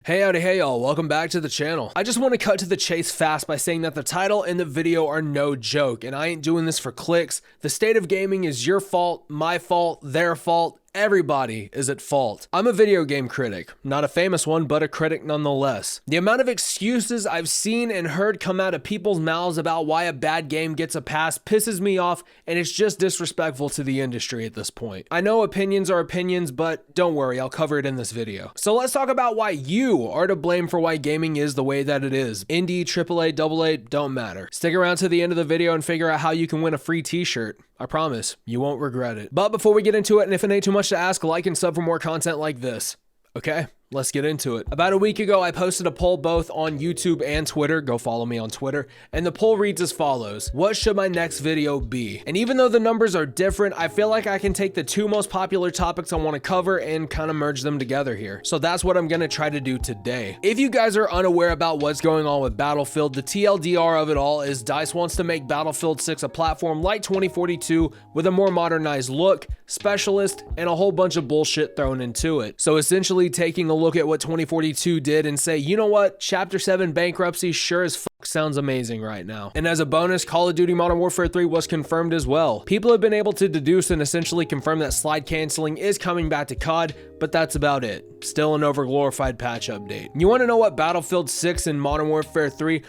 Hey howdy, hey y'all, welcome back to the channel. I just want to cut to the chase fast by saying that the title and the video are no joke, and I ain't doing this for clicks. The state of gaming is your fault, my fault, their fault. Everybody is at fault. I'm a video game critic, not a famous one, but a critic nonetheless. The amount of excuses I've seen and heard come out of people's mouths about why a bad game gets a pass pisses me off, and it's just disrespectful to the industry at this point. I know opinions are opinions, but don't worry, I'll cover it in this video. So let's talk about why you are to blame for why gaming is the way that it is. Indie, AAA, AA, don't matter. Stick around to the end of the video and figure out how you can win a free t-shirt. I promise, you won't regret it. But before we get into it, and if it ain't too much to ask, like and sub for more content like this. Okay, let's get into it. About a week ago, I posted a poll both on YouTube and Twitter. Go follow me on Twitter. And the poll reads as follows: what should my next video be? And even though the numbers are different, I feel like I can take the two most popular topics I want to cover and kind of merge them together here. So that's what I'm going to try to do today. If you guys are unaware about what's going on with Battlefield, the TLDR of it all is DICE wants to make Battlefield 6 a platform like 2042 with a more modernized look, specialist, and a whole bunch of bullshit thrown into it. So essentially taking a look at what 2042 did and say, you know what, Chapter 7 bankruptcy sure as fuck sounds amazing right now. And as a bonus, Call of Duty Modern Warfare 3 was confirmed as well. People have been able to deduce and essentially confirm that slide canceling is coming back to COD, but that's about it. Still an overglorified patch update. You want to know what Battlefield 6 and Modern Warfare 3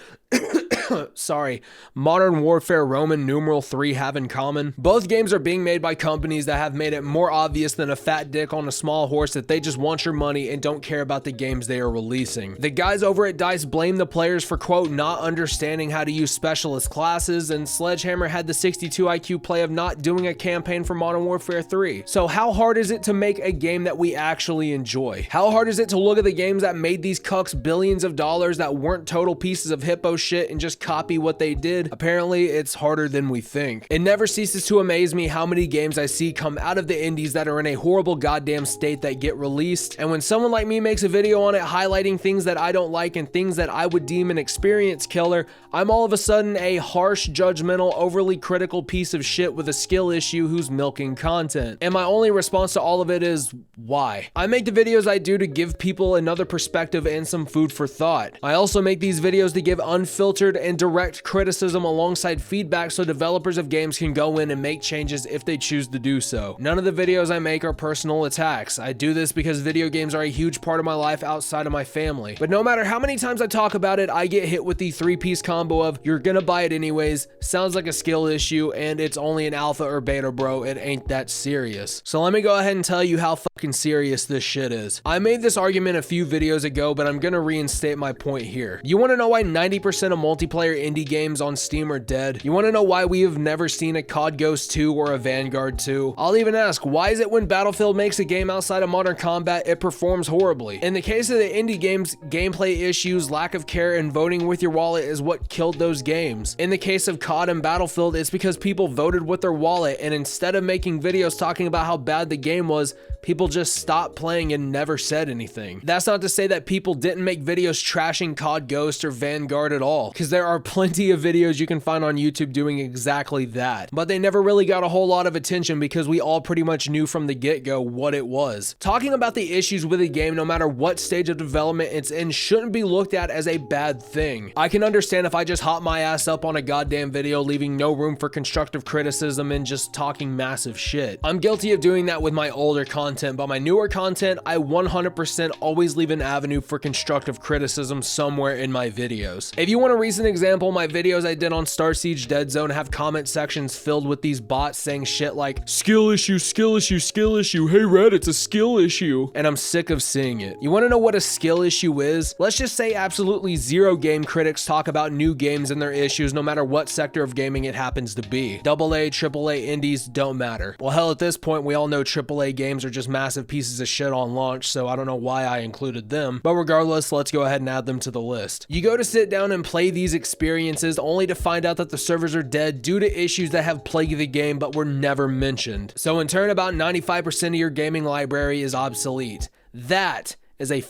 Modern Warfare Roman numeral 3 have in common? Both games are being made by companies that have made it more obvious than a fat dick on a small horse that they just want your money and don't care about the games they are releasing. The guys over at DICE blame the players for, quote, not understanding how to use specialist classes, and Sledgehammer had the 62 IQ play of not doing a campaign for Modern Warfare 3. So how hard is it to make a game that we actually enjoy? How hard is it to look at the games that made these cucks billions of dollars that weren't total pieces of hippo shit and just copy what they did? Apparently, it's harder than we think. It never ceases to amaze me how many games I see come out of the indies that are in a horrible goddamn state that get released, and when someone like me makes a video on it highlighting things that I don't like and things that I would deem an experience killer, I'm all of a sudden a harsh, judgmental, overly critical piece of shit with a skill issue who's milking content. And my only response to all of it is, why? I make the videos I do to give people another perspective and some food for thought. I also make these videos to give unfiltered and direct criticism alongside feedback so developers of games can go in and make changes if they choose to do so. None of the videos I make are personal attacks. I do this because video games are a huge part of my life outside of my family. But no matter how many times I talk about it, I get hit with the three-piece combo of, you're gonna buy it anyways, sounds like a skill issue, and it's only an alpha or beta, bro, it ain't that serious. So let me go ahead and tell you how fucking serious this shit is. I made this argument a few videos ago, but I'm gonna reinstate my point here. You wanna know why 90% of multiplayer indie games on Steam are dead? You want to know why we have never seen a COD Ghost 2 or a Vanguard 2? I'll even ask, why is it when Battlefield makes a game outside of modern combat, it performs horribly? In the case of the indie games, gameplay issues, lack of care, and voting with your wallet is what killed those games. In the case of COD and Battlefield, it's because people voted with their wallet, and instead of making videos talking about how bad the game was, people just stopped playing and never said anything. That's not to say that people didn't make videos trashing COD Ghost or Vanguard at all, because there are plenty of videos you can find on YouTube doing exactly that. But they never really got a whole lot of attention because we all pretty much knew from the get-go what it was. Talking about the issues with a game, no matter what stage of development it's in, shouldn't be looked at as a bad thing. I can understand if I just hop my ass up on a goddamn video, leaving no room for constructive criticism and just talking massive shit. I'm guilty of doing that with my older content, but my newer content, I 100% always leave an avenue for constructive criticism somewhere in my videos. If you want a recent example, my videos I did on Star Siege Dead Zone have comment sections filled with these bots saying shit like, skill issue, skill issue, skill issue, hey Red, it's a skill issue, and I'm sick of seeing it. You want to know what a skill issue is? Let's just say absolutely zero game critics talk about new games and their issues no matter what sector of gaming it happens to be. AA, AAA, indies, don't matter. Well hell, at this point we all know AAA games are just massive pieces of shit on launch, so I don't know why I included them, but regardless, let's go ahead and add them to the list. You go to sit down and play these experiences only to find out that the servers are dead due to issues that have plagued the game but were never mentioned. So in turn, about 95% of your gaming library is obsolete. That is a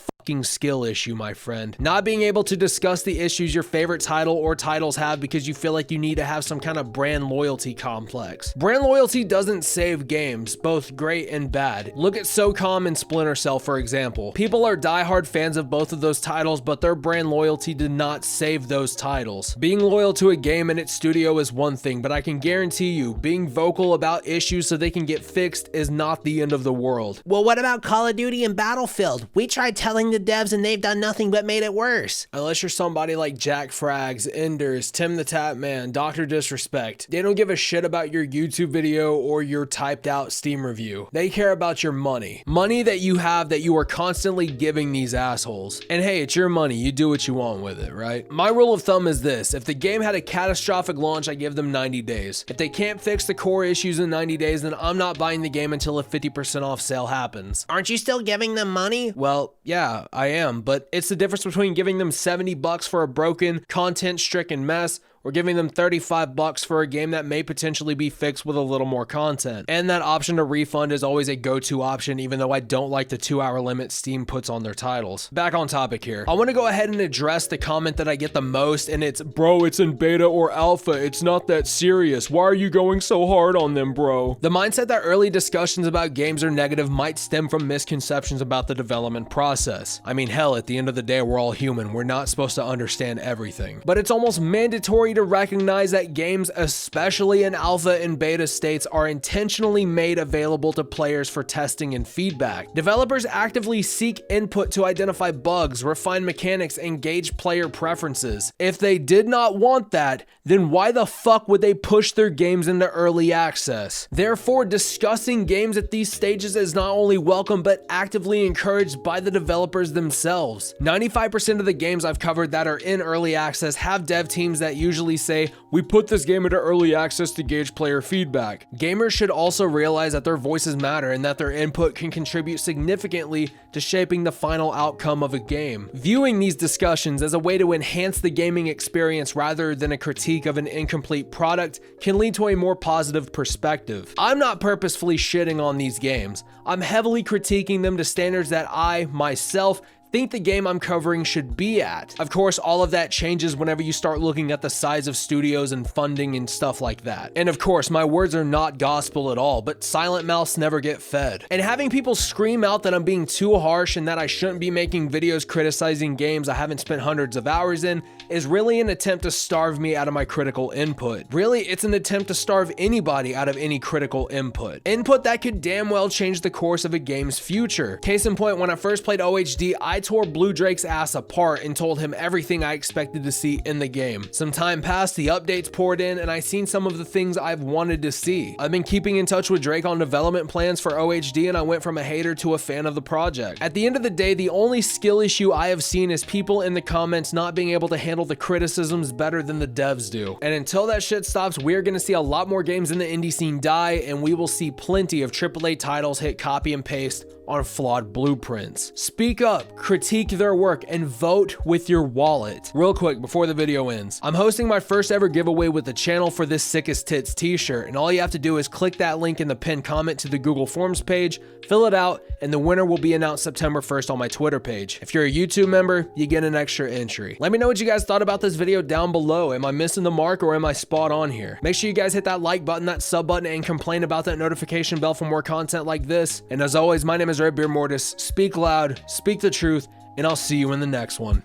skill issue, my friend. Not being able to discuss the issues your favorite title or titles have because you feel like you need to have some kind of brand loyalty complex. Brand loyalty doesn't save games, both great and bad. Look at SOCOM and Splinter Cell, for example. People are diehard fans of both of those titles, but their brand loyalty did not save those titles. Being loyal to a game and its studio is one thing, but I can guarantee you, being vocal about issues so they can get fixed is not the end of the world. Well, what about Call of Duty and Battlefield? We tried telling the devs and they've done nothing but made it worse. Unless you're somebody like Jack Frags, Enders, Tim the Tap Man, Dr. Disrespect. They don't give a shit about your YouTube video or your typed out Steam review. They care about your money. Money that you have that you are constantly giving these assholes. And hey, it's your money. You do what you want with it, right? My rule of thumb is this. If the game had a catastrophic launch, I give them 90 days. If they can't fix the core issues in 90 days, then I'm not buying the game until a 50% off sale happens. Aren't you still giving them money? Well, yeah, I am, but it's the difference between giving them $70 for a broken, content-stricken mess or giving them $35 for a game that may potentially be fixed with a little more content. And that option to refund is always a go-to option, even though I don't like the 2-hour limit Steam puts on their titles. Back on topic here. I want to go ahead and address the comment that I get the most, and it's, bro, it's in beta or alpha. It's not that serious. Why are you going so hard on them, bro? The mindset that early discussions about games are negative might stem from misconceptions about the development process. I mean, hell, at the end of the day, we're all human. We're not supposed to understand everything. But it's almost mandatory to recognize that games, especially in alpha and beta states, are intentionally made available to players for testing and feedback. Developers actively seek input to identify bugs, refine mechanics, and gauge player preferences. If they did not want that, then why the fuck would they push their games into early access? Therefore, discussing games at these stages is not only welcome, but actively encouraged by the developers themselves. 95% of the games I've covered that are in early access have dev teams that usually say, we put this game into early access to gauge player feedback. Gamers should also realize that their voices matter and that their input can contribute significantly to shaping the final outcome of a game. Viewing these discussions as a way to enhance the gaming experience rather than a critique of an incomplete product can lead to a more positive perspective. I'm not purposefully shitting on these games. I'm heavily critiquing them to standards that I, myself, think the game I'm covering should be at. Of course, all of that changes whenever you start looking at the size of studios and funding and stuff like that. And of course, my words are not gospel at all, but silent mouths never get fed. And having people scream out that I'm being too harsh and that I shouldn't be making videos criticizing games I haven't spent hundreds of hours in is really an attempt to starve me out of my critical input. Really, it's an attempt to starve anybody out of any critical input. Input that could damn well change the course of a game's future. Case in point, when I first played OHD, I tore Blue Drake's ass apart and told him everything I expected to see in the game. Some time passed, the updates poured in, and I seen some of the things I've wanted to see. I've been keeping in touch with Drake on development plans for OHD, and I went from a hater to a fan of the project. At the end of the day, the only skill issue I have seen is people in the comments not being able to handle the criticisms better than the devs do. And until that shit stops, we're gonna see a lot more games in the indie scene die, and we will see plenty of AAA titles hit copy and paste on flawed blueprints. Speak up, critique their work, and vote with your wallet. Real quick before the video ends, I'm hosting my first ever giveaway with the channel for this Sickest Tits t-shirt, and all you have to do is click that link in the pinned comment to the Google Forms page, fill it out, and the winner will be announced September 1st on my Twitter page. If you're a YouTube member, you get an extra entry. Let me know what you guys thought about this video down below. Am I missing the mark or am I spot on here? Make sure you guys hit that like button, that sub button, and complain about that notification bell for more content like this. And as always, my name is Red Beard Mortis. Speak loud, speak the truth, and I'll see you in the next one.